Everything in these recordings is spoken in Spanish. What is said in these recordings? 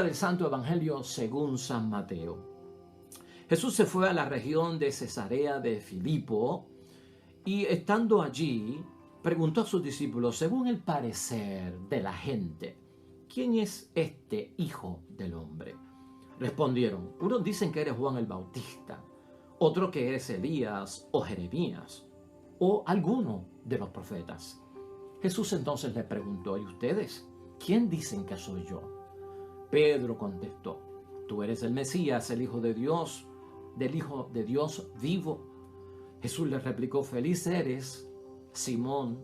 Lectura del Santo Evangelio según San Mateo. Jesús se fue a la región de Cesarea de Filipo y estando allí preguntó a sus discípulos, según el parecer de la gente, ¿quién es este Hijo del Hombre? Respondieron, unos dicen que eres Juan el Bautista, otros que eres Elías o Jeremías o alguno de los profetas. Jesús entonces les preguntó, ¿y ustedes? ¿Quién dicen que soy yo? Pedro contestó, tú eres el Mesías, el Hijo de Dios, del Hijo de Dios vivo. Jesús le replicó, feliz eres, Simón,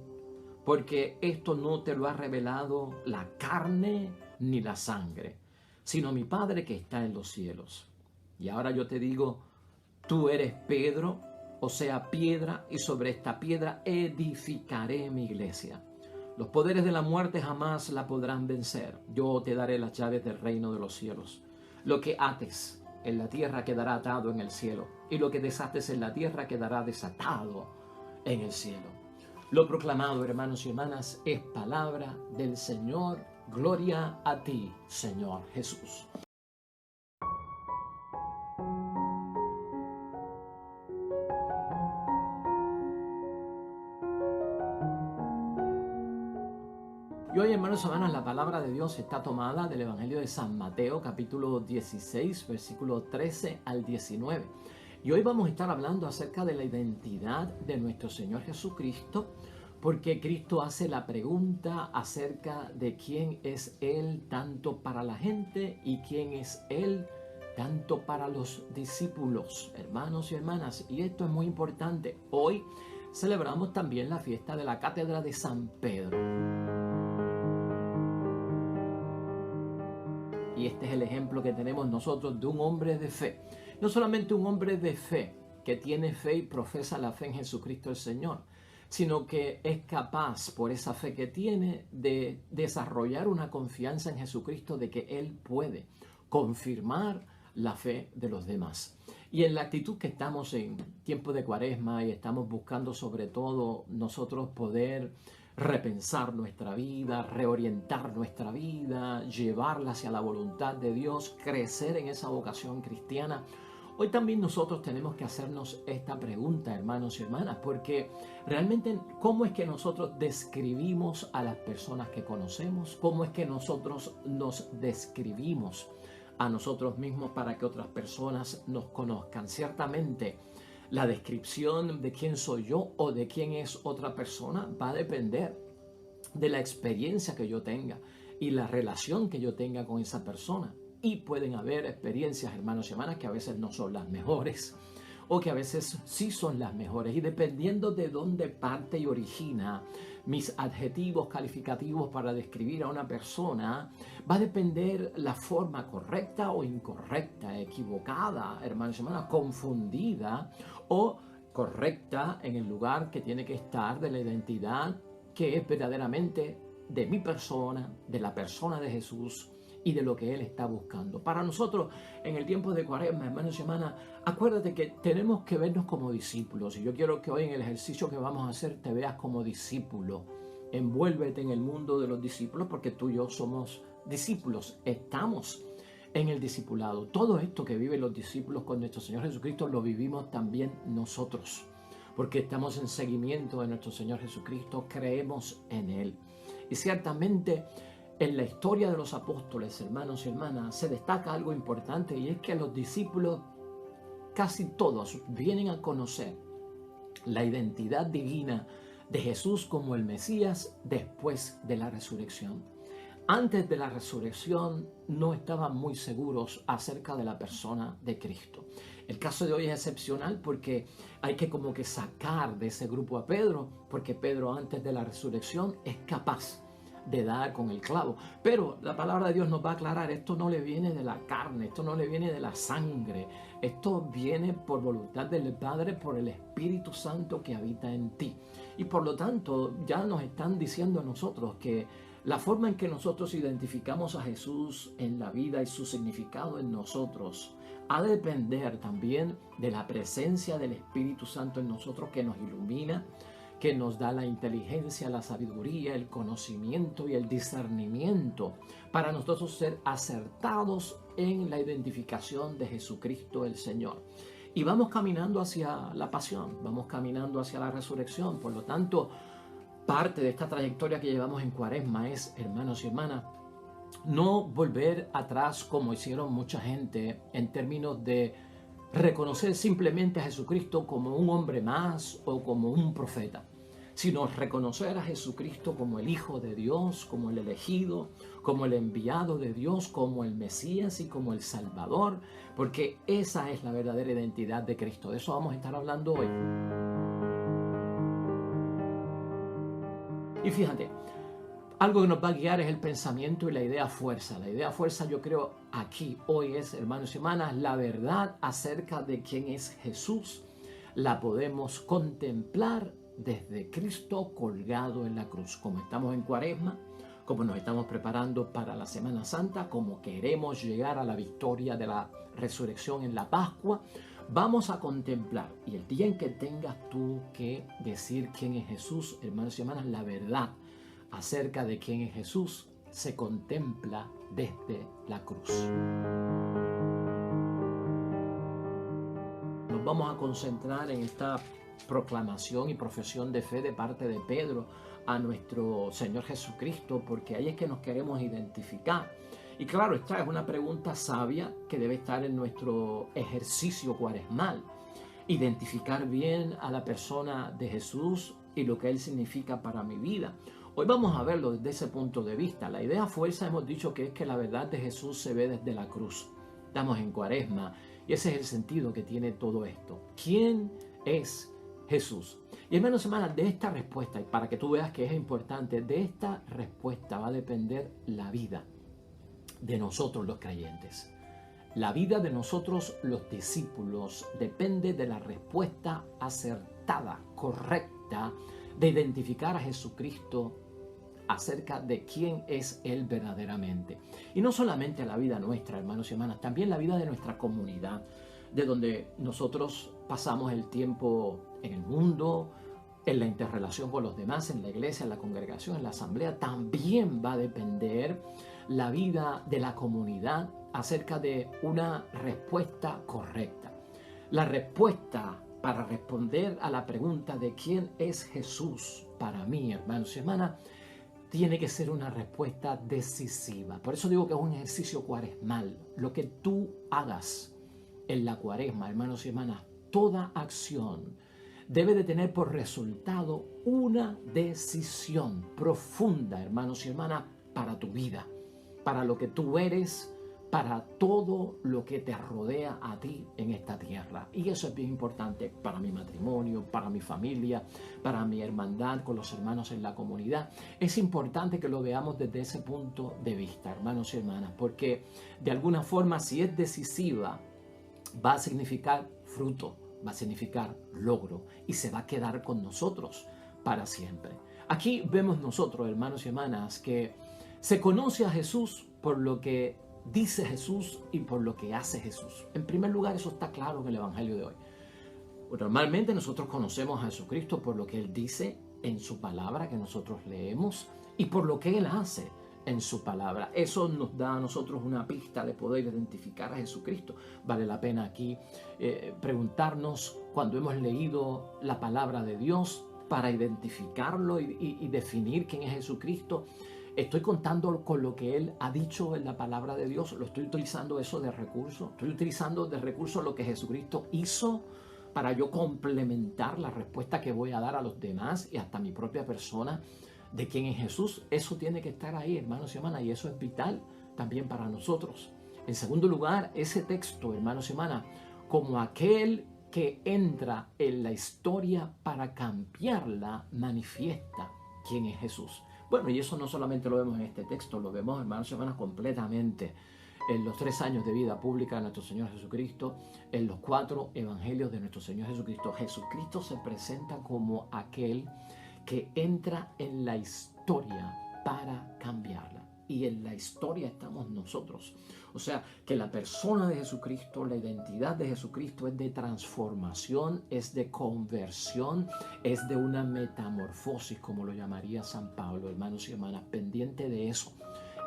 porque esto no te lo ha revelado la carne ni la sangre, sino mi Padre que está en los cielos. Y ahora yo te digo, tú eres Pedro, o sea, piedra, y sobre esta piedra edificaré mi iglesia. Los poderes de la muerte jamás la podrán vencer. Yo te daré las llaves del reino de los cielos. Lo que ates en la tierra quedará atado en el cielo, y lo que desates en la tierra quedará desatado en el cielo. Lo proclamado, hermanos y hermanas, es palabra del Señor. Gloria a ti, Señor Jesús. Y hoy, hermanos y hermanas, la palabra de Dios está tomada del Evangelio de San Mateo, capítulo 16, versículo 13 al 19. Y hoy vamos a estar hablando acerca de la identidad de nuestro Señor Jesucristo, porque Cristo hace la pregunta acerca de quién es Él tanto para la gente y quién es Él tanto para los discípulos, hermanos y hermanas. Y esto es muy importante. Hoy celebramos también la fiesta de la Cátedra de San Pedro. Y este es el ejemplo que tenemos nosotros de un hombre de fe. No solamente un hombre de fe que tiene fe y profesa la fe en Jesucristo el Señor, sino que es capaz, por esa fe que tiene, de desarrollar una confianza en Jesucristo de que Él puede confirmar la fe de los demás. Y en la actitud que estamos en tiempo de Cuaresma y estamos buscando sobre todo nosotros poder repensar nuestra vida, reorientar nuestra vida, llevarla hacia la voluntad de Dios, crecer en esa vocación cristiana. Hoy también nosotros tenemos que hacernos esta pregunta, hermanos y hermanas, porque realmente, ¿cómo es que nosotros describimos a las personas que conocemos? ¿Cómo es que nosotros nos describimos a nosotros mismos para que otras personas nos conozcan? Ciertamente, la descripción de quién soy yo o de quién es otra persona va a depender de la experiencia que yo tenga y la relación que yo tenga con esa persona. Y pueden haber experiencias, hermanos y hermanas, que a veces no son las mejores o que a veces sí son las mejores. Y dependiendo de dónde parte y origina mis adjetivos calificativos para describir a una persona, va a depender la forma correcta o incorrecta, equivocada, hermanos y hermanas, confundida o correcta en el lugar que tiene que estar de la identidad que es verdaderamente de mi persona, de la persona de Jesús y de lo que Él está buscando. Para nosotros, en el tiempo de Cuaresma, hermanos y hermanas, acuérdate que tenemos que vernos como discípulos. Y yo quiero que hoy en el ejercicio que vamos a hacer te veas como discípulo. Envuélvete en el mundo de los discípulos porque tú y yo somos discípulos. Estamos en el discipulado. Todo esto que viven los discípulos con nuestro Señor Jesucristo lo vivimos también nosotros. Porque estamos en seguimiento de nuestro Señor Jesucristo, creemos en Él. Y ciertamente en la historia de los apóstoles, hermanos y hermanas, se destaca algo importante y es que los discípulos casi todos vienen a conocer la identidad divina de Jesús como el Mesías después de la resurrección. Antes de la resurrección no estaban muy seguros acerca de la persona de Cristo. El caso de hoy es excepcional porque hay que como que sacar de ese grupo a Pedro, porque Pedro antes de la resurrección es capaz de dar con el clavo. Pero la palabra de Dios nos va a aclarar, esto no le viene de la carne, esto no le viene de la sangre, esto viene por voluntad del Padre, por el Espíritu Santo que habita en ti. Y por lo tanto ya nos están diciendo a nosotros que la forma en que nosotros identificamos a Jesús en la vida y su significado en nosotros ha de depender también de la presencia del Espíritu Santo en nosotros que nos ilumina, que nos da la inteligencia, la sabiduría, el conocimiento y el discernimiento para nosotros ser acertados en la identificación de Jesucristo el Señor. Y vamos caminando hacia la pasión, vamos caminando hacia la resurrección. Por lo tanto, parte de esta trayectoria que llevamos en Cuaresma es, hermanos y hermanas, no volver atrás como hicieron mucha gente en términos de reconocer simplemente a Jesucristo como un hombre más o como un profeta, sino reconocer a Jesucristo como el Hijo de Dios, como el elegido, como el enviado de Dios, como el Mesías y como el Salvador, porque esa es la verdadera identidad de Cristo. De eso vamos a estar hablando hoy. Y fíjate, algo que nos va a guiar es el pensamiento y la idea fuerza. La idea fuerza, yo creo, aquí hoy es, hermanos y hermanas, la verdad acerca de quién es Jesús. La podemos contemplar desde Cristo colgado en la cruz. Como estamos en Cuaresma, como nos estamos preparando para la Semana Santa, como queremos llegar a la victoria de la resurrección en la Pascua, vamos a contemplar. Y el día en que tengas tú que decir quién es Jesús, hermanos y hermanas, la verdad acerca de quién es Jesús se contempla desde la cruz. Nos vamos a concentrar en esta proclamación y profesión de fe de parte de Pedro a nuestro Señor Jesucristo, porque ahí es que nos queremos identificar. Y claro, esta es una pregunta sabia que debe estar en nuestro ejercicio cuaresmal. Identificar bien a la persona de Jesús y lo que Él significa para mi vida. Hoy vamos a verlo desde ese punto de vista. La idea fuerza hemos dicho que es que la verdad de Jesús se ve desde la cruz. Estamos en Cuaresma y ese es el sentido que tiene todo esto. ¿Quién es Jesús? Y hermanos y hermanas, de esta respuesta, y para que tú veas que es importante, de esta respuesta va a depender la vida de nosotros los creyentes. La vida de nosotros los discípulos depende de la respuesta acertada, correcta, de identificar a Jesucristo acerca de quién es Él verdaderamente. Y no solamente la vida nuestra, hermanos y hermanas, también la vida de nuestra comunidad, de donde nosotros pasamos el tiempo en el mundo, en la interrelación con los demás, en la iglesia, en la congregación, en la asamblea. También va a depender la vida de la comunidad acerca de una respuesta correcta. La respuesta para responder a la pregunta de quién es Jesús para mí, hermanos y hermanas, tiene que ser una respuesta decisiva. Por eso digo que es un ejercicio cuaresmal. Lo que tú hagas en la Cuaresma, hermanos y hermanas, toda acción debe de tener por resultado una decisión profunda, hermanos y hermanas, para tu vida, para lo que tú eres, para todo lo que te rodea a ti en esta tierra. Y eso es bien importante para mi matrimonio, para mi familia, para mi hermandad con los hermanos en la comunidad. Es importante que lo veamos desde ese punto de vista, hermanos y hermanas, porque de alguna forma, si es decisiva, va a significar fruto, va a significar logro y se va a quedar con nosotros para siempre. Aquí vemos nosotros, hermanos y hermanas, que se conoce a Jesús por lo que dice Jesús y por lo que hace Jesús. En primer lugar, eso está claro en el Evangelio de hoy. Normalmente nosotros conocemos a Jesucristo por lo que Él dice en su palabra que nosotros leemos y por lo que Él hace en su palabra. Eso nos da a nosotros una pista de poder identificar a Jesucristo. Vale la pena aquí preguntarnos cuando hemos leído la palabra de Dios para identificarlo y definir quién es Jesucristo. Estoy contando con lo que Él ha dicho en la palabra de Dios. Lo estoy utilizando eso de recurso. Estoy utilizando de recurso lo que Jesucristo hizo para yo complementar la respuesta que voy a dar a los demás y hasta mi propia persona de quién es Jesús. Eso tiene que estar ahí, hermanos y hermanas, y eso es vital también para nosotros. En segundo lugar, ese texto, hermanos y hermanas, como aquel que entra en la historia para cambiarla, manifiesta quién es Jesús. Bueno, y eso no solamente lo vemos en este texto, lo vemos, hermanos y hermanas, completamente en los 3 años de vida pública de nuestro Señor Jesucristo, en los 4 evangelios de nuestro Señor Jesucristo. Jesucristo se presenta como aquel que entra en la historia para cambiarla. y en la historia estamos nosotros. O sea, que la persona de Jesucristo, la identidad de Jesucristo es de transformación, es de conversión, es de una metamorfosis, como lo llamaría San Pablo, hermanos y hermanas, pendiente de eso.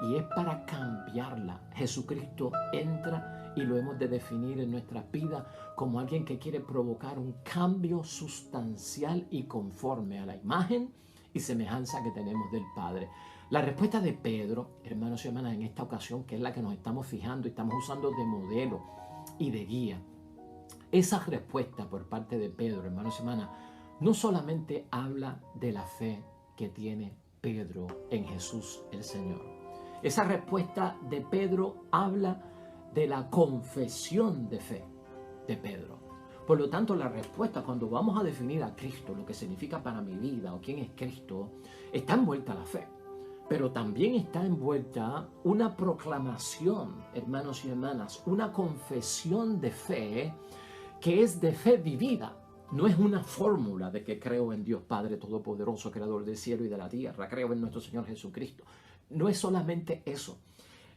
Y es para cambiarla. Jesucristo entra y lo hemos de definir en nuestra vida como alguien que quiere provocar un cambio sustancial y conforme a la imagen y semejanza que tenemos del Padre. La respuesta de Pedro, hermanos y hermanas, en esta ocasión, que es la que nos estamos fijando y estamos usando de modelo y de guía, esa respuesta por parte de Pedro, hermanos y hermanas, no solamente habla de la fe que tiene Pedro en Jesús el Señor. Esa respuesta de Pedro habla de la confesión de fe de Pedro. Por lo tanto, la respuesta cuando vamos a definir a Cristo, lo que significa para mi vida o quién es Cristo, está envuelta la fe. Pero también está envuelta una proclamación, hermanos y hermanas, una confesión de fe que es de fe vivida. No es una fórmula de que creo en Dios Padre Todopoderoso, Creador del cielo y de la tierra, creo en nuestro Señor Jesucristo. No es solamente eso.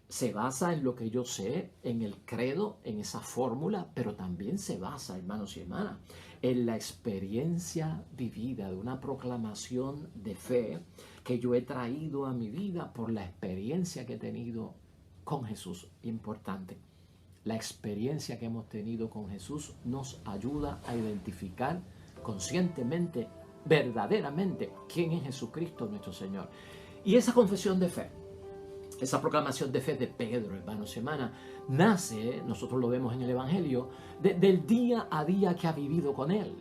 Se basa en lo que yo sé, en el credo, en esa fórmula, pero también se basa, hermanos y hermanas, en la experiencia vivida de una proclamación de fe que yo he traído a mi vida por la experiencia que he tenido con Jesús. Importante, la experiencia que hemos tenido con Jesús nos ayuda a identificar conscientemente, verdaderamente, quién es Jesucristo nuestro Señor. Y esa confesión de fe, esa proclamación de fe de Pedro, hermanos y hermanas, nace, nosotros lo vemos en el Evangelio, del día a día que ha vivido con Él.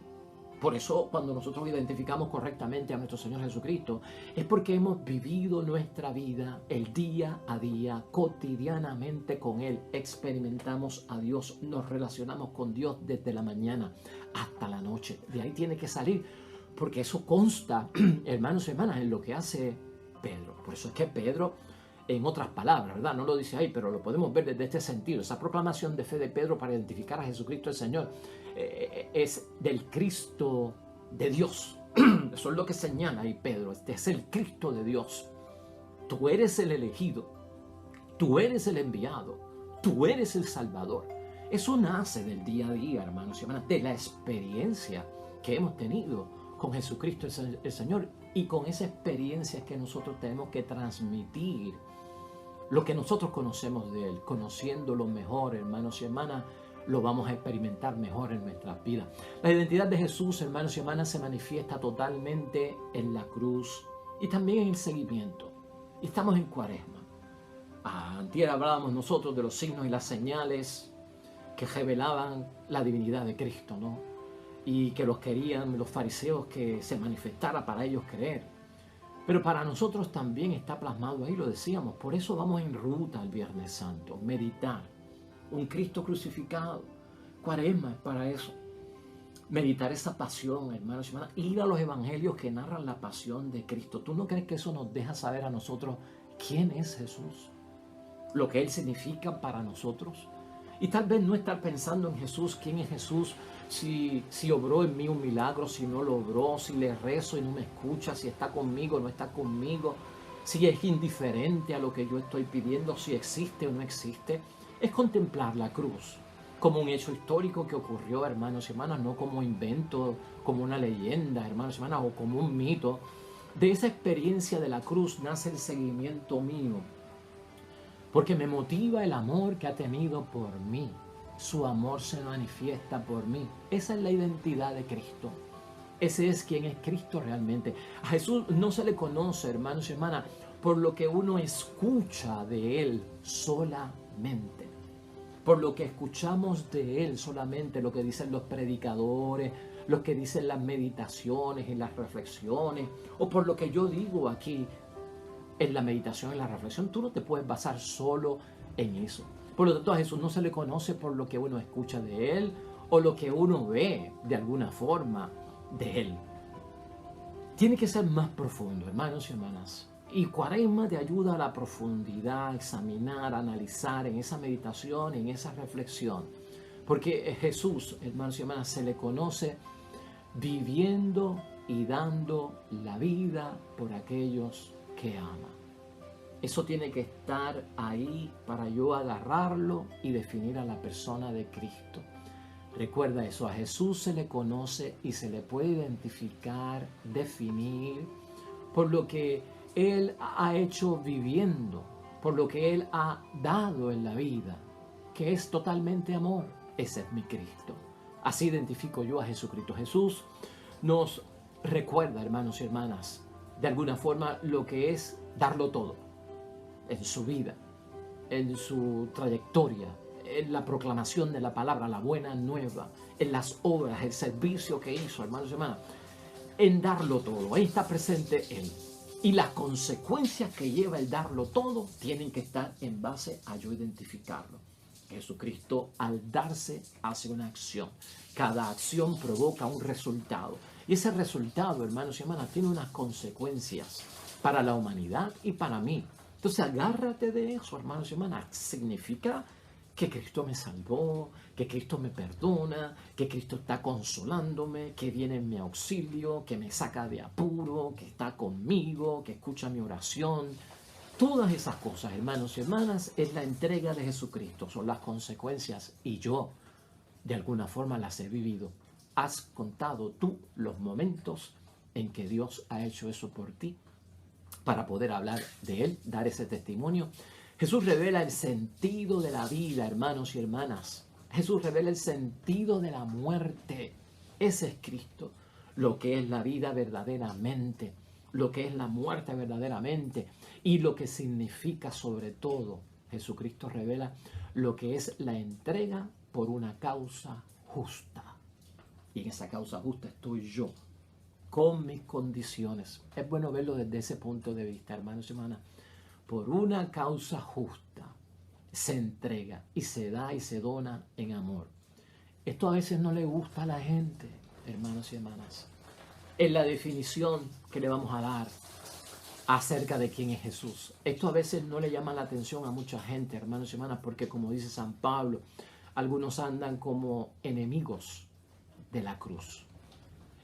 Por eso, cuando nosotros identificamos correctamente a nuestro Señor Jesucristo, es porque hemos vivido nuestra vida el día a día, cotidianamente con Él. Experimentamos a Dios, nos relacionamos con Dios desde la mañana hasta la noche. De ahí tiene que salir, porque eso consta, hermanos y hermanas, en lo que hace Pedro. Por eso es que Pedro, en otras palabras, ¿verdad? No lo dice ahí, pero lo podemos ver desde este sentido. Esa proclamación de fe de Pedro para identificar a Jesucristo el Señor es del Cristo de Dios. Eso es lo que señala ahí Pedro. Este es el Cristo de Dios. Tú eres el elegido. Tú eres el enviado. Tú eres el Salvador. Eso nace del día a día, hermanos y hermanas, de la experiencia que hemos tenido con Jesucristo el Señor. Y con esa experiencia es que nosotros tenemos que transmitir lo que nosotros conocemos de Él. Conociéndolo mejor, hermanos y hermanas, lo vamos a experimentar mejor en nuestras vidas. La identidad de Jesús, hermanos y hermanas, se manifiesta totalmente en la cruz y también en el seguimiento. Y estamos en Cuaresma. Antier hablábamos nosotros de los signos y las señales que revelaban la divinidad de Cristo, ¿no? Y que los querían los fariseos que se manifestara para ellos creer. Pero para nosotros también está plasmado ahí, lo decíamos. Por eso vamos en ruta al Viernes Santo, meditar. Un Cristo crucificado. Cuaresma es para eso. Meditar esa pasión, hermanos y hermanas. Ir a los evangelios que narran la pasión de Cristo. ¿Tú no crees que eso nos deja saber a nosotros quién es Jesús? Lo que Él significa para nosotros. Y tal vez no estar pensando en Jesús, quién es Jesús, si obró en mí un milagro, si no lo obró, si le rezo y no me escucha, si está conmigo o no está conmigo, si es indiferente a lo que yo estoy pidiendo, si existe o no existe. Es contemplar la cruz como un hecho histórico que ocurrió, hermanos y hermanas, no como invento, como una leyenda, hermanos y hermanas, o como un mito. De esa experiencia de la cruz nace el seguimiento mío, porque me motiva el amor que ha tenido por mí. Su amor se manifiesta por mí. Esa es la identidad de Cristo. Ese es quien es Cristo realmente. A Jesús no se le conoce, hermanos y hermanas, por lo que uno escucha de Él solamente. Por lo que escuchamos de Él solamente, lo que dicen los predicadores, lo que dicen las meditaciones y las reflexiones, o por lo que yo digo aquí en la meditación y la reflexión. Tú no te puedes basar solo en eso. Por lo tanto, a Jesús no se le conoce por lo que uno escucha de Él o lo que uno ve de alguna forma de Él. Tiene que ser más profundo, hermanos y hermanas. Y Cuaresma te ayuda a la profundidad, a examinar, a analizar en esa meditación, en esa reflexión. Porque Jesús, hermanos y hermanas, se le conoce viviendo y dando la vida por aquellos que ama. Eso tiene que estar ahí para yo agarrarlo y definir a la persona de Cristo. Recuerda eso, a Jesús se le conoce y se le puede identificar, definir por lo que Él ha hecho viviendo, por lo que Él ha dado en la vida, que es totalmente amor. Ese es mi Cristo. Así identifico yo a Jesucristo. Jesús nos recuerda, hermanos y hermanas, de alguna forma lo que es darlo todo en su vida, en su trayectoria, en la proclamación de la palabra, la buena nueva, en las obras, el servicio que hizo, hermanos y hermanas, en darlo todo. Ahí está presente Él. Y las consecuencias que lleva el darlo todo tienen que estar en base a yo identificarlo. Jesucristo, al darse, hace una acción. Cada acción provoca un resultado. Y ese resultado, hermanos y hermanas, tiene unas consecuencias para la humanidad y para mí. Entonces, agárrate de eso, hermanos y hermanas. Significa que Cristo me salvó, que Cristo me perdona, que Cristo está consolándome, que viene en mi auxilio, que me saca de apuro, que está conmigo, que escucha mi oración. Todas esas cosas, hermanos y hermanas, es la entrega de Jesucristo, son las consecuencias y yo, de alguna forma, las he vivido. ¿Has contado tú los momentos en que Dios ha hecho eso por ti para poder hablar de Él, dar ese testimonio? Jesús revela el sentido de la vida, hermanos y hermanas. Jesús revela el sentido de la muerte. Ese es Cristo, lo que es la vida verdaderamente, lo que es la muerte verdaderamente y lo que significa sobre todo. Jesucristo revela lo que es la entrega por una causa justa. Y en esa causa justa estoy yo, con mis condiciones. Es bueno verlo desde ese punto de vista, hermanos y hermanas. Por una causa justa se entrega y se da y se dona en amor. Esto a veces no le gusta a la gente, hermanos y hermanas. Es la definición que le vamos a dar acerca de quién es Jesús. Esto a veces no le llama la atención a mucha gente, hermanos y hermanas, porque como dice San Pablo, algunos andan como enemigos de la cruz.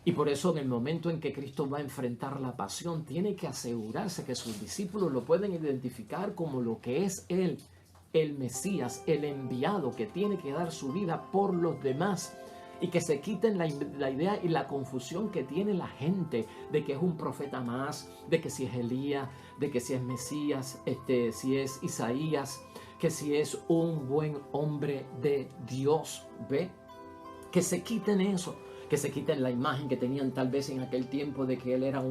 Y por eso en el momento en que Cristo va a enfrentar la pasión, tiene que asegurarse que sus discípulos lo pueden identificar como lo que es Él, el Mesías, el enviado que tiene que dar su vida por los demás. Y que se quiten la idea y la confusión que tiene la gente de que es un profeta más, de que si es Elías, de que si es Mesías, si es Isaías, que si es un buen hombre de Dios. ¿Ve? Que se quiten eso, que se quiten la imagen que tenían tal vez en aquel tiempo de que él era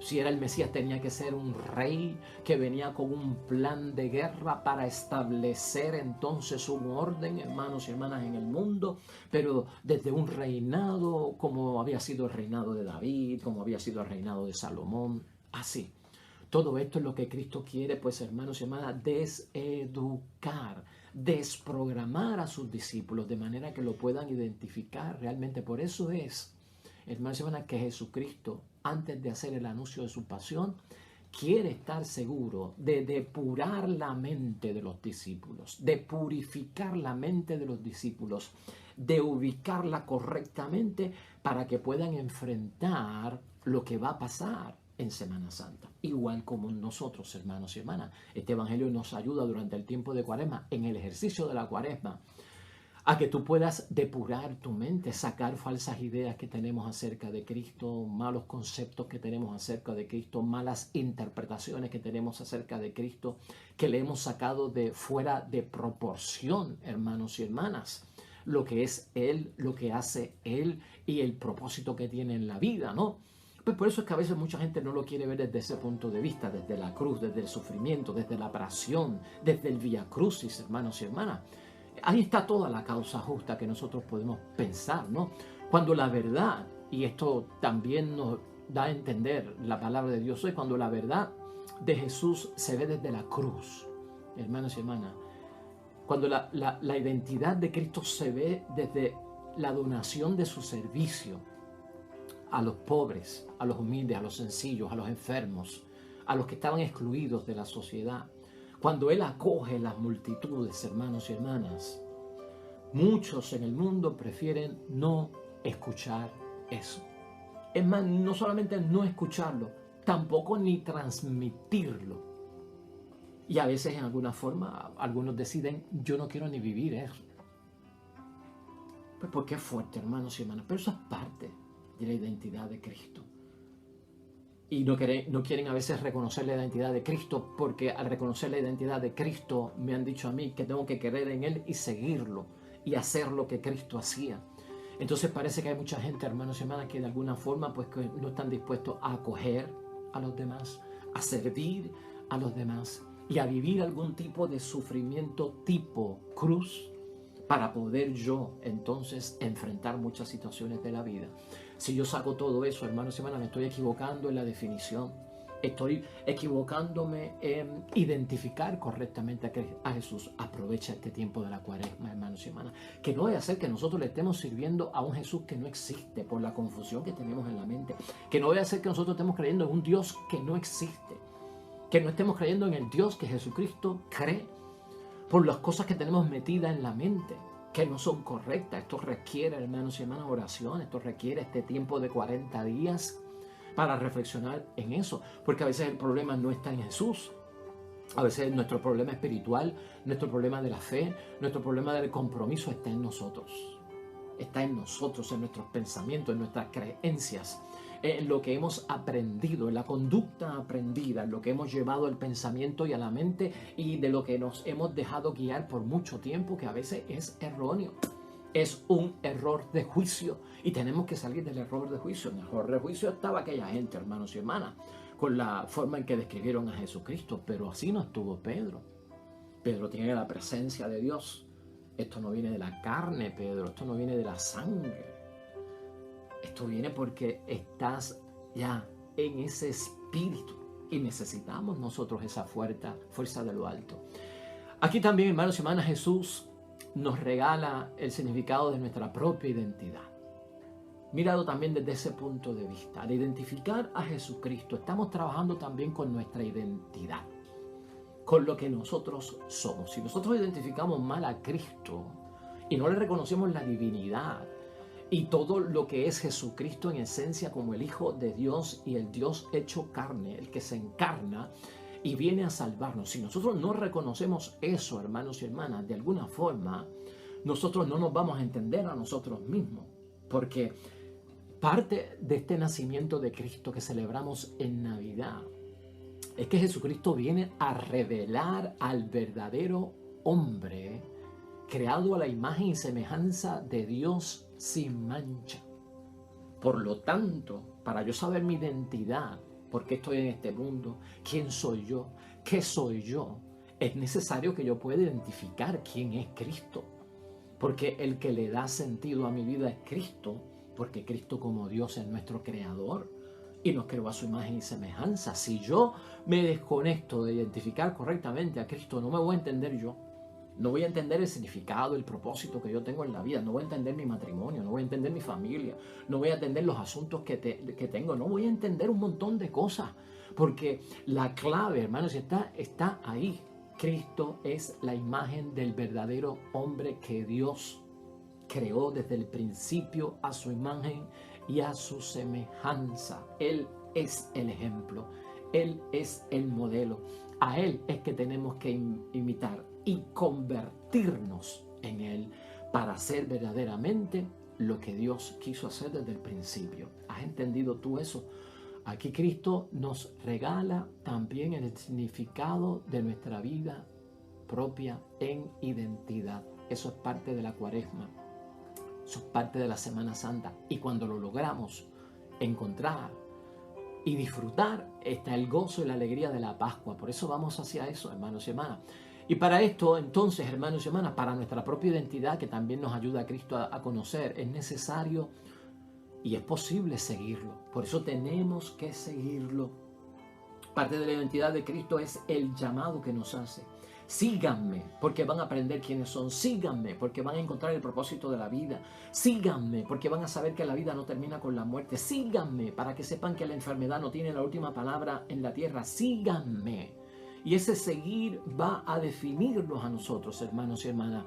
si era el Mesías tenía que ser un rey que venía con un plan de guerra para establecer entonces un orden, hermanos y hermanas, en el mundo, pero desde un reinado como había sido el reinado de David, como había sido el reinado de Salomón, así. Todo esto es lo que Cristo quiere, pues, hermanos y hermanas, deseducar, desprogramar a sus discípulos de manera que lo puedan identificar realmente. Por eso es, hermanos y hermanas, que Jesucristo, antes de hacer el anuncio de su pasión, quiere estar seguro de depurar la mente de los discípulos, de purificar la mente de los discípulos, de ubicarla correctamente para que puedan enfrentar lo que va a pasar en Semana Santa. Igual como nosotros, hermanos y hermanas, este evangelio nos ayuda durante el tiempo de Cuaresma, en el ejercicio de la Cuaresma, a que tú puedas depurar tu mente, sacar falsas ideas que tenemos acerca de Cristo, malos conceptos que tenemos acerca de Cristo, malas interpretaciones que tenemos acerca de Cristo, que le hemos sacado de fuera de proporción, hermanos y hermanas, lo que es Él, lo que hace Él y el propósito que tiene en la vida, ¿no? Pues por eso es que a veces mucha gente no lo quiere ver desde ese punto de vista, desde la cruz, desde el sufrimiento, desde la pasión, desde el Vía Crucis, hermanos y hermanas. Ahí está toda la causa justa que nosotros podemos pensar, ¿no? Cuando la verdad, y esto también nos da a entender la palabra de Dios hoy, cuando la verdad de Jesús se ve desde la cruz, hermanos y hermanas, cuando la identidad de Cristo se ve desde la donación de su servicio a los pobres, a los humildes, a los sencillos, a los enfermos, a los que estaban excluidos de la sociedad. Cuando Él acoge las multitudes, hermanos y hermanas, muchos en el mundo prefieren no escuchar eso. Es más, no solamente no escucharlo, tampoco ni transmitirlo. Y a veces en alguna forma algunos deciden, yo no quiero ni vivir eso. Pues porque es fuerte, hermanos y hermanas, pero eso es parte de la identidad de Cristo. Y no quieren a veces reconocer la identidad de Cristo, porque al reconocer la identidad de Cristo me han dicho a mí que tengo que creer en Él y seguirlo y hacer lo que Cristo hacía. Entonces parece que hay mucha gente, hermanos y hermanas, que de alguna forma pues que no están dispuestos a acoger a los demás, a servir a los demás y a vivir algún tipo de sufrimiento tipo cruz para poder yo entonces enfrentar muchas situaciones de la vida. Si yo saco todo eso, hermanos y hermanas, me estoy equivocando en la definición. Estoy equivocándome en identificar correctamente a Jesús. Aprovecha este tiempo de la Cuaresma, hermanos y hermanas. Que no vaya a ser que nosotros le estemos sirviendo a un Jesús que no existe por la confusión que tenemos en la mente. Que no vaya a ser que nosotros estemos creyendo en un Dios que no existe. Que no estemos creyendo en el Dios que Jesucristo cree por las cosas que tenemos metidas en la mente, que no son correctas. Esto requiere, hermanos y hermanas, oración. Esto requiere este tiempo de 40 días para reflexionar en eso, porque a veces el problema no está en Jesús. A veces nuestro problema espiritual, nuestro problema de la fe, nuestro problema del compromiso está en nosotros. Está en nosotros, en nuestros pensamientos, en nuestras creencias, en lo que hemos aprendido, en la conducta aprendida, en lo que hemos llevado al pensamiento y a la mente y de lo que nos hemos dejado guiar por mucho tiempo, que a veces es erróneo. Es un error de juicio y tenemos que salir del error de juicio. En el error de juicio estaba aquella gente, hermanos y hermanas, con la forma en que describieron a Jesucristo, pero así no estuvo Pedro. Pedro tiene la presencia de Dios. Esto no viene de la carne, Pedro, esto no viene de la sangre. Esto viene porque estás ya en ese espíritu y necesitamos nosotros esa fuerza de lo alto. Aquí también, hermanos y hermanas, Jesús nos regala el significado de nuestra propia identidad. Mirado también desde ese punto de vista, al identificar a Jesucristo, estamos trabajando también con nuestra identidad, con lo que nosotros somos. Si nosotros identificamos mal a Cristo y no le reconocemos la divinidad y todo lo que es Jesucristo en esencia como el Hijo de Dios y el Dios hecho carne, el que se encarna y viene a salvarnos. Si nosotros no reconocemos eso, hermanos y hermanas, de alguna forma, nosotros no nos vamos a entender a nosotros mismos. Porque parte de este nacimiento de Cristo que celebramos en Navidad es que Jesucristo viene a revelar al verdadero hombre creado a la imagen y semejanza de Dios sin mancha. Por lo tanto, para yo saber mi identidad, por qué estoy en este mundo, quién soy yo, qué soy yo, es necesario que yo pueda identificar quién es Cristo. Porque el que le da sentido a mi vida es Cristo, porque Cristo como Dios es nuestro creador y nos creó a su imagen y semejanza. Si yo me desconecto de identificar correctamente a Cristo, no me voy a entender yo. No voy a entender el significado, el propósito que yo tengo en la vida. No voy a entender mi matrimonio, no voy a entender mi familia, no voy a entender los asuntos que tengo, no voy a entender un montón de cosas. Porque la clave, hermanos, está ahí. Cristo es la imagen del verdadero hombre que Dios creó desde el principio a su imagen y a su semejanza. Él es el ejemplo, Él es el modelo. A Él es que tenemos que imitar y convertirnos en Él para hacer verdaderamente lo que Dios quiso hacer desde el principio. ¿Has entendido tú eso? Aquí Cristo nos regala también el significado de nuestra vida propia en identidad. Eso es parte de la Cuaresma. Eso es parte de la Semana Santa. Y cuando lo logramos encontrar y disfrutar, está el gozo y la alegría de la Pascua. Por eso vamos hacia eso, hermanos y hermanas. Y para esto, entonces, hermanos y hermanas, para nuestra propia identidad, que también nos ayuda a Cristo a conocer, es necesario y es posible seguirlo. Por eso tenemos que seguirlo. Parte de la identidad de Cristo es el llamado que nos hace. Síganme, porque van a aprender quiénes son. Síganme, porque van a encontrar el propósito de la vida. Síganme, porque van a saber que la vida no termina con la muerte. Síganme, para que sepan que la enfermedad no tiene la última palabra en la tierra. Síganme. Y ese seguir va a definirnos a nosotros, hermanos y hermanas.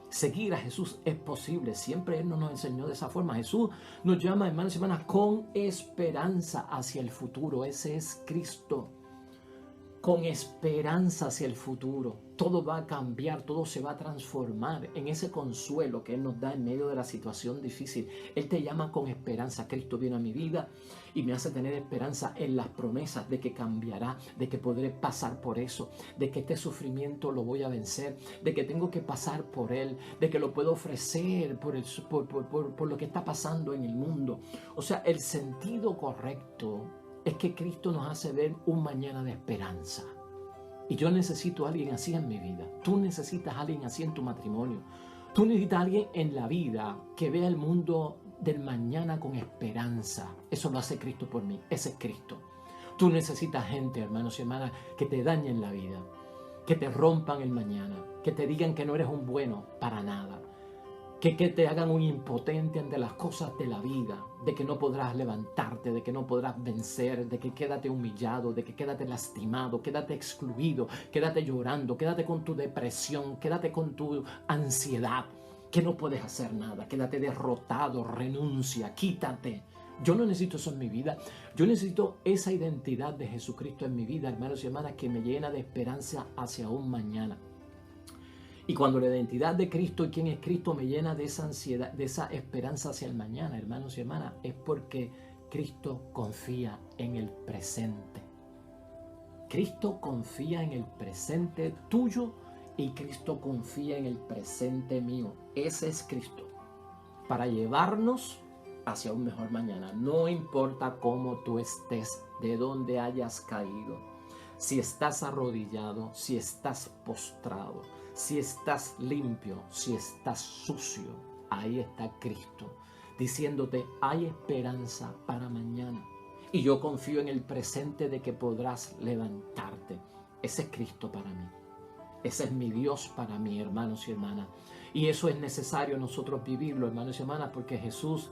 Seguir a Jesús es posible. Siempre Él nos enseñó de esa forma. Jesús nos llama, hermanos y hermanas, con esperanza hacia el futuro. Ese es Cristo. con esperanza hacia el futuro. Todo va a cambiar, todo se va a transformar en ese consuelo que Él nos da en medio de la situación difícil. Él te llama con esperanza. Cristo viene a mi vida y me hace tener esperanza en las promesas de que cambiará, de que podré pasar por eso, de que este sufrimiento lo voy a vencer, de que tengo que pasar por él, de que lo puedo ofrecer por lo que está pasando en el mundo. O sea, el sentido correcto es que Cristo nos hace ver un mañana de esperanza. Y yo necesito a alguien así en mi vida. Tú necesitas a alguien así en tu matrimonio. Tú necesitas a alguien en la vida que vea el mundo del mañana con esperanza. Eso lo hace Cristo por mí. Ese es Cristo. Tú necesitas gente, hermanos y hermanas, que te dañen la vida, que te rompan el mañana, que te digan que no eres un bueno para nada, que te hagan un impotente ante las cosas de la vida, de que no podrás levantarte, de que no podrás vencer, de que quédate humillado, de que quédate lastimado, quédate excluido, quédate llorando, quédate con tu depresión, quédate con tu ansiedad, que no puedes hacer nada, quédate derrotado, renuncia, quítate. Yo no necesito eso en mi vida. Yo necesito esa identidad de Jesucristo en mi vida, hermanos y hermanas, que me llena de esperanza hacia un mañana. Y cuando la identidad de Cristo y quién es Cristo me llena de esa ansiedad, de esa esperanza hacia el mañana, hermanos y hermanas, es porque Cristo confía en el presente. Cristo confía en el presente tuyo y Cristo confía en el presente mío. Ese es Cristo, para llevarnos hacia un mejor mañana. No importa cómo tú estés, de dónde hayas caído, si estás arrodillado, si estás postrado, si estás limpio, si estás sucio, ahí está Cristo diciéndote: hay esperanza para mañana. Y yo confío en el presente de que podrás levantarte. Ese es Cristo para mí. Ese es mi Dios para mí, hermanos y hermanas. Y eso es necesario nosotros vivirlo, hermanos y hermanas, porque Jesús,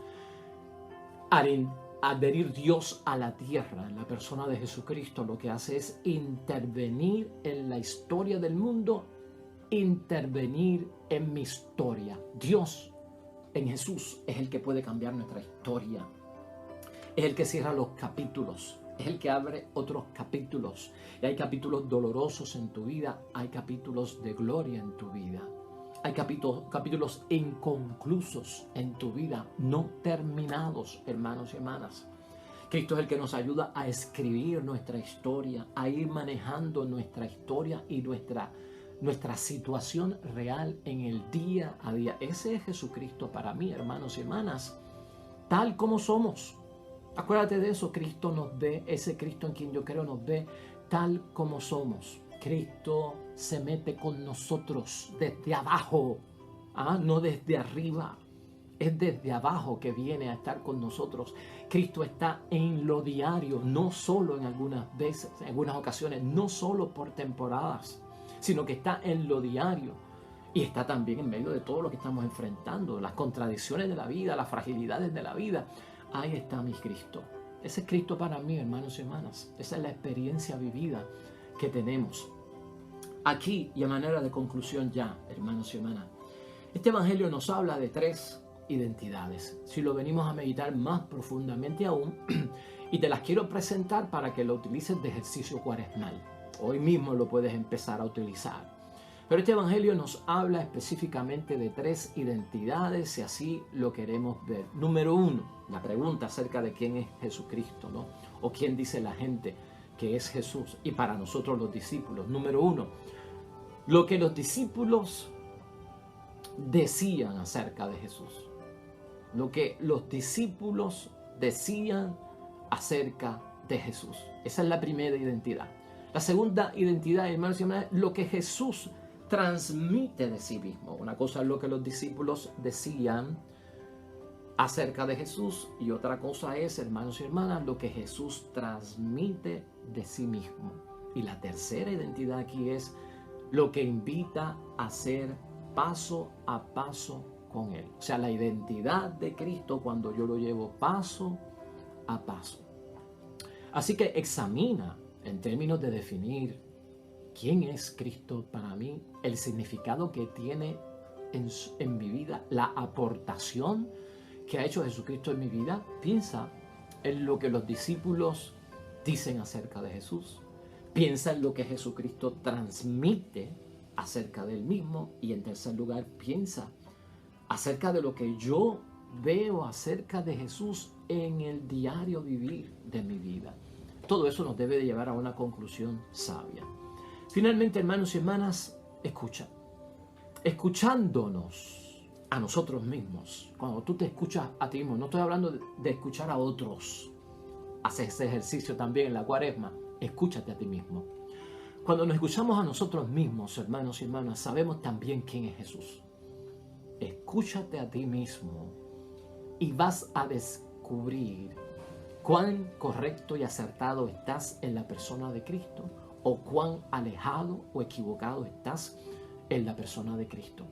al venir Dios a la tierra, en la persona de Jesucristo, lo que hace es intervenir en la historia del mundo, intervenir en mi historia. Dios en Jesús es el que puede cambiar nuestra historia. Es el que cierra los capítulos, es el que abre otros capítulos. Y hay capítulos dolorosos en tu vida, hay capítulos de gloria en tu vida. Hay capítulos inconclusos en tu vida, no terminados, hermanos y hermanas. Cristo es el que nos ayuda a escribir nuestra historia, a ir manejando nuestra historia y nuestra situación real en el día a día. Ese es Jesucristo para mí, hermanos y hermanas, tal como somos. Acuérdate de eso, Cristo nos ve, ese Cristo en quien yo creo nos ve tal como somos. Cristo se mete con nosotros desde abajo, no desde arriba. Es desde abajo que viene a estar con nosotros. Cristo está en lo diario, no solo en algunas veces, en algunas ocasiones, no solo por temporadas, sino que está en lo diario. Y está también en medio de todo lo que estamos enfrentando, las contradicciones de la vida, las fragilidades de la vida. Ahí está mi Cristo. Ese es Cristo para mí, hermanos y hermanas. Esa es la experiencia vivida que tenemos. Aquí, y a manera de conclusión ya, hermanos y hermanas, este evangelio nos habla de 3 identidades. Si lo venimos a meditar más profundamente aún, y te las quiero presentar para que lo utilices de ejercicio cuaresmal. Hoy mismo lo puedes empezar a utilizar. Pero este evangelio nos habla específicamente de 3 identidades, si así lo queremos ver. Número 1, la pregunta acerca de quién es Jesucristo, ¿no? O quién dice la gente que es Jesús. Y para nosotros los discípulos. Número 1, lo que los discípulos decían acerca de Jesús. Lo que los discípulos decían acerca de Jesús. Esa es la primera identidad. La segunda identidad, hermanos y hermanas, lo que Jesús transmite de sí mismo. Una cosa es lo que los discípulos decían acerca de Jesús y otra cosa es, hermanos y hermanas, lo que Jesús transmite de sí mismo. Y la tercera identidad aquí es lo que invita a hacer paso a paso con Él. O sea, la identidad de Cristo cuando yo lo llevo paso a paso. Así que examina en términos de definir quién es Cristo para mí, el significado que tiene en mi vida, la aportación que ha hecho Jesucristo en mi vida. Piensa en lo que los discípulos dicen acerca de Jesús. piensa en lo que Jesucristo transmite acerca del mismo. Y en tercer lugar, piensa acerca de lo que yo veo acerca de Jesús en el diario vivir de mi vida. Todo eso nos debe de llevar a una conclusión sabia. Finalmente, hermanos y hermanas, escucha. Escuchándonos a nosotros mismos. Cuando tú te escuchas a ti mismo, no estoy hablando de escuchar a otros. Haces ese ejercicio también en la Cuaresma. Escúchate a ti mismo. Cuando nos escuchamos a nosotros mismos, hermanos y hermanas, sabemos también quién es Jesús. Escúchate a ti mismo y vas a descubrir cuán correcto y acertado estás en la persona de Cristo o cuán alejado o equivocado estás en la persona de Cristo.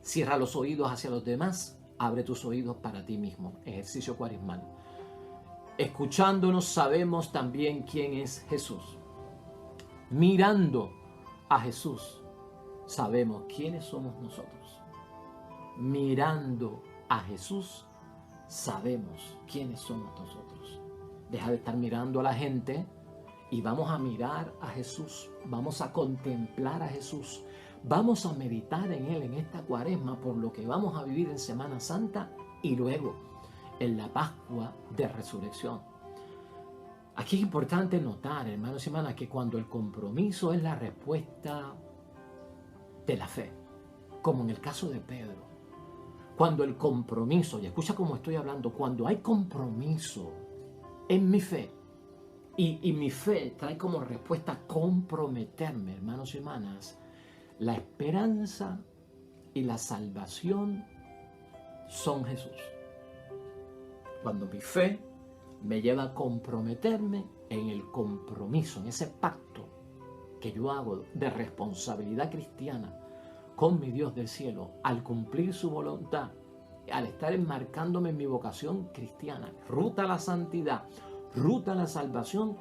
Cierra los oídos hacia los demás, abre tus oídos para ti mismo. Ejercicio cuaresmal. Escuchándonos sabemos también quién es Jesús. Mirando a Jesús sabemos quiénes somos nosotros. Mirando a Jesús sabemos quiénes somos nosotros. Deja de estar mirando a la gente y vamos a mirar a Jesús. Vamos a contemplar a Jesús. Vamos a meditar en Él en esta Cuaresma por lo que vamos a vivir en Semana Santa y luego en la Pascua de Resurrección. Aquí es importante notar, hermanos y hermanas, que cuando el compromiso es la respuesta de la fe, como en el caso de Pedro, cuando el compromiso, y escucha cómo estoy hablando, cuando hay compromiso en mi fe, y mi fe trae como respuesta comprometerme, hermanos y hermanas, la esperanza y la salvación son Jesús. Cuando mi fe me lleva a comprometerme en el compromiso, en ese pacto que yo hago de responsabilidad cristiana con mi Dios del cielo, al cumplir su voluntad, al estar enmarcándome en mi vocación cristiana, ruta a la santidad, ruta a la salvación,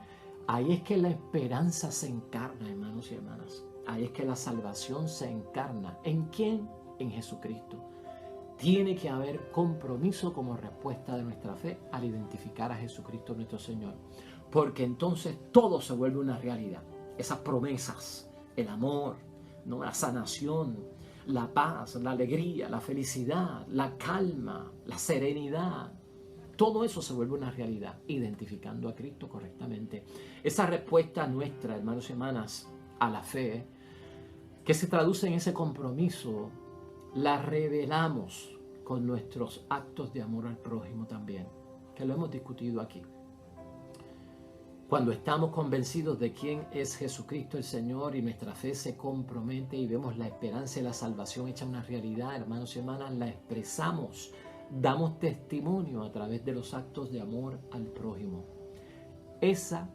ahí es que la esperanza se encarna, hermanos y hermanas. Ahí es que la salvación se encarna. ¿En quién? En Jesucristo. Tiene que haber compromiso como respuesta de nuestra fe al identificar a Jesucristo nuestro Señor. Porque entonces todo se vuelve una realidad. Esas promesas, el amor, ¿no? La sanación, la paz, la alegría, la felicidad, la calma, la serenidad. Todo eso se vuelve una realidad, identificando a Cristo correctamente. Esa respuesta nuestra, hermanos y hermanas, a la fe, que se traduce en ese compromiso, la revelamos con nuestros actos de amor al prójimo también, que lo hemos discutido aquí. Cuando estamos convencidos de quién es Jesucristo el Señor y nuestra fe se compromete y vemos la esperanza y la salvación hecha una realidad, hermanos y hermanas, la expresamos, damos testimonio a través de los actos de amor al prójimo. Esa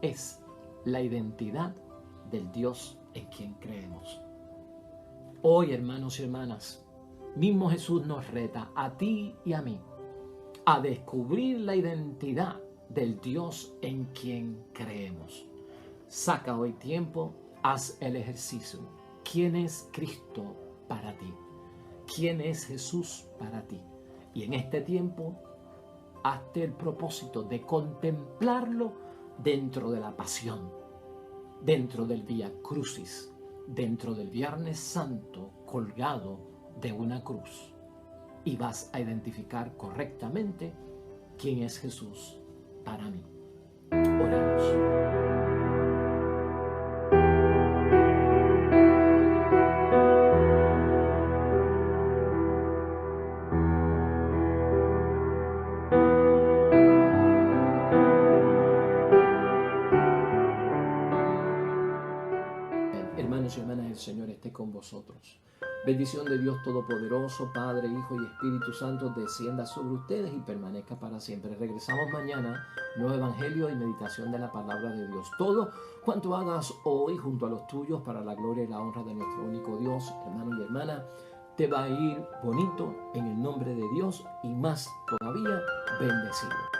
es la identidad del Dios en quien creemos. Hoy, hermanos y hermanas, mismo Jesús nos reta a ti y a mí a descubrir la identidad del Dios en quien creemos. Saca hoy tiempo, haz el ejercicio. ¿Quién es Cristo para ti? ¿Quién es Jesús para ti? Y en este tiempo, hazte el propósito de contemplarlo dentro de la pasión, dentro del Vía Crucis, dentro del Viernes Santo colgado de una cruz. Y vas a identificar correctamente quién es Jesús para mí. Oramos. Hermanos y hermanas, el Señor esté con vosotros. Bendición de Dios Todopoderoso, Padre, Hijo y Espíritu Santo, descienda sobre ustedes y permanezca para siempre. Regresamos mañana, nuevo evangelio y meditación de la palabra de Dios. Todo cuanto hagas hoy junto a los tuyos para la gloria y la honra de nuestro único Dios, hermano y hermana, te va a ir bonito en el nombre de Dios y más todavía bendecido.